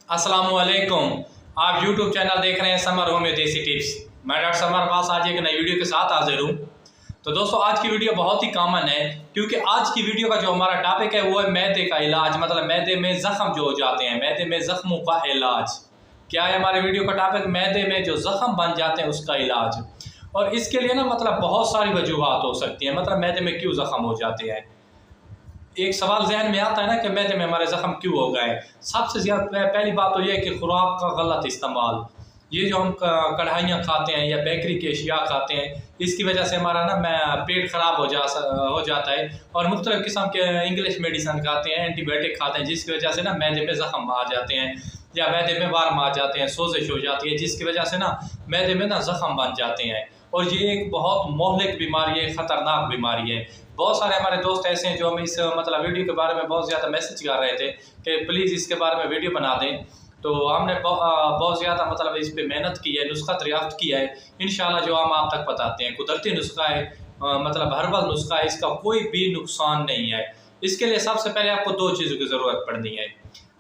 अस्सलामुअलैकुम। आप YouTube channel देख रहे हैं समर होम में देसी टिप्स। मैं डॉक्टर समर पास आज एक नई वीडियो के साथ हाजिर हूँ। तो दोस्तों आज की वीडियो बहुत ही कॉमन है क्योंकि आज की वीडियो का जो हमारा टॉपिक है वो है मैदे का इलाज, मतलब मैदे में जख्म जो हो जाते हैं, मैदे में जख्मों का इलाज। क्या है हमारे वीडियो का टॉपिक? मैदे में जो जख्म बन जाते हैं उसका इलाज। और इसके लिए ना मतलब बहुत सारी वजूहात हो सकती हैं, मतलब मैदे में क्यों जख्म हो जाते हैं। एक सवाल जहन में आता है ना कि मैदे में हमारे जख्म क्यों हो गए। सबसे ज़्यादा पहली बात तो ये है कि खुराक का गलत इस्तेमाल। ये जो हम कढ़ाइयाँ खाते हैं या बेकरी के अशिया खाते हैं, इसकी वजह से हमारा ना पेट ख़राब हो जाता है। और मुख्तलिफ़ किस्म के इंग्लिश मेडिसन खाते हैं, एंटीबायोटिक खाते हैं, जिसकी वजह से ना मैदे में ज़ख्म आ जाते हैं या मैदे में वार्म आ जाते हैं, सोजिश हो जाती है, जिसकी वजह से ना मैदे में ना जख्म बन जाते हैं। और ये एक बहुत मोहलिक बीमारी है, ख़तरनाक बीमारी है। बहुत सारे हमारे दोस्त ऐसे हैं जो हम इस मतलब वीडियो के बारे में बहुत ज़्यादा मैसेज कर रहे थे कि प्लीज़ इसके बारे में वीडियो बना दें। तो हमने बहुत ज़्यादा मतलब इस पे मेहनत की है, नुस्खा दरियाफ्त किया है। इंशाल्लाह जो हम आप तक बताते हैं, कुदरती नुस्खा है, मतलब हर्बल नुस्खा है, इसका कोई भी नुकसान नहीं है। इसके लिए सबसे पहले आपको दो चीज़ों की ज़रूरत पड़नी है,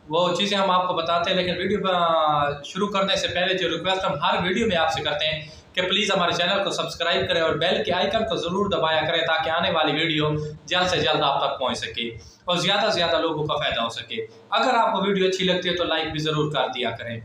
वो चीज़ें हम आपको बताते हैं। लेकिन वीडियो शुरू करने से पहले जो रिक्वेस्ट हम हर वीडियो में आपसे करते हैं कि प्लीज़ हमारे चैनल को सब्सक्राइब करें और बेल के आइकन को ज़रूर दबाया करें ताकि आने वाली वीडियो जल्द से जल्द आप तक पहुंच सके और ज़्यादा से ज़्यादा लोगों का फ़ायदा हो सके। अगर आपको वीडियो अच्छी लगती है तो लाइक भी ज़रूर कर दिया करें।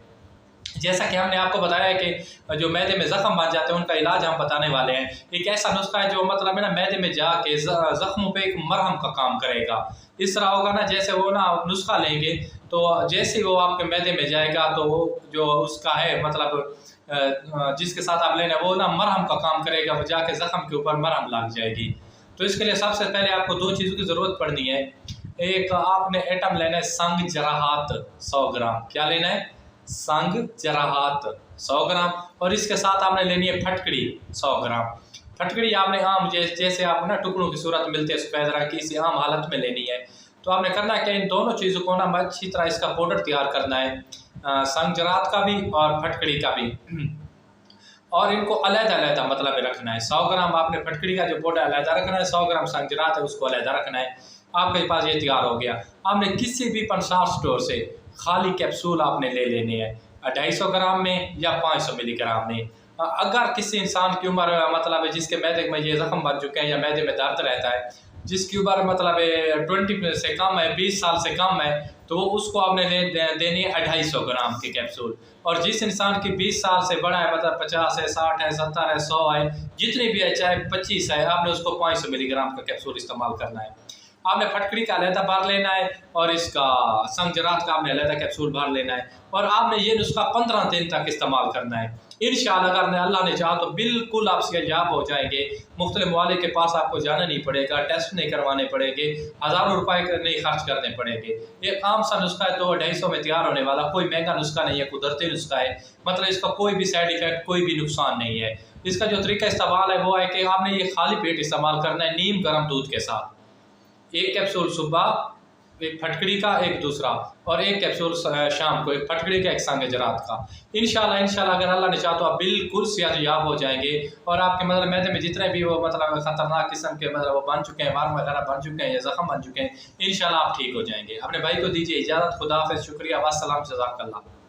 जैसा कि हमने आपको बताया कि जो मैदे में ज़ख्म बन जाते हैं उनका इलाज हम बताने वाले हैं। एक ऐसा नुस्खा है जो मतलब है ना मैदे में जाके ज़ख्मों पे एक मरहम का काम करेगा। इस तरह होगा ना जैसे वो ना नुस्खा लेंगे तो जैसे ही वो आपके मैदे में जाएगा तो वो जो उसका है मतलब जिसके साथ आप लेना वो ना मरहम का काम करेगा, वो जाके ज़ख्म के ऊपर मरहम लग जाएगी। तो इसके लिए सबसे पहले आपको दो चीज़ों की ज़रूरत पड़नी है। एक आपने आइटम लेना है संग जराहात 100 ग्राम। क्या लेना है? संग जराहात 100 ग्राम। और इसके साथ आपने लेनी है फटकड़ी 100 ग्राम। फटकड़ी आपने आम जैसे आप ना टुकड़ों की सूरत मिलती है सफ़ेद रंग की, इसी आम हालत में लेनी है। तो आपने करना है कि इन दोनों चीज़ों को ना अच्छी तरह इसका पाउडर तैयार करना है, संग जरात का भी और फटकड़ी का भी, और इनको अलग-अलग मतलब रखना है। 100 ग्राम आपने फटकड़ी का जो पाउडर अलग रखना है, 100 ग्राम संग जरात है उसको अलग रखना है। आपके पास ये तैयार हो गया। आपने किसी भी पंसार स्टोर से खाली कैप्सूल आपने ले लेने हैं 250 ग्राम में या 500 मिलीग्राम में। अगर किसी इंसान की उम्र मतलब जिसके मैदे में ये जख्म बन चुके हैं या मैदे में दर्द रहता है, जिसकी उम्र मतलब 20 से कम है, 20 साल से कम है, तो उसको आपने देनी है 250 ग्राम की कैप्सूल। और जिस इंसान की 20 साल से बड़ा है, मतलब 50 है, 60 है, 70 है, 100 है, जितनी भी है, चाहे 25 है, आपने उसको 500 मिलीग्राम का कैप्सूल इस्तेमाल करना है। आपने फटकड़ी का अलहदा भर लेना है और इसका संगजरात का आपने अलहदा कैप्सूल भर लेना है। और आपने ये नुस्खा 15 दिन तक इस्तेमाल करना है। इंशाअल्लाह अगर अल्लाह ने चाहा तो बिल्कुल आप सेहतयाब हो जाएंगे। मुख्तलिफ मवालिक के पास आपको जाना नहीं पड़ेगा, टेस्ट नहीं करवाने पड़ेंगे, हज़ारों रुपए नहीं खर्च करने पड़ेंगे। एक आम सा नुस्खा है, 200-250 में तैयार होने वाला, कोई महंगा नुस्खा नहीं है, कुदरती नुस्खा है। मतलब इसका कोई भी साइड इफेक्ट, कोई भी नुकसान नहीं है। इसका जो तरीका इस्तेमाल है वो है कि आपने ये खाली पेट इस्तेमाल करना है नीम गर्म दूध के साथ। एक कैप्सूल सुबह, एक फटकड़ी का, एक दूसरा, और एक कैप्सूल शाम को, एक फटकड़ी का, एक संग जरात का। इंशाल्लाह अगर अल्लाह ने चाहा तो आप बिल्कुल सेहतयाब हो जाएंगे। और आपके मतलब मैदे में जितने भी वो मतलब ख़तरनाक किस्म के मतलब वो बन चुके हैं, वार्म वगैरह बन चुके हैं या ज़ख्म बन चुके हैं, इंशाल्लाह आप ठीक हो जाएंगे। अपने भाई को दीजिए इजाज़त। खुदा हाफ़िज़। शुक्रिया। वस्सलाम। जज़ाकल्लाह।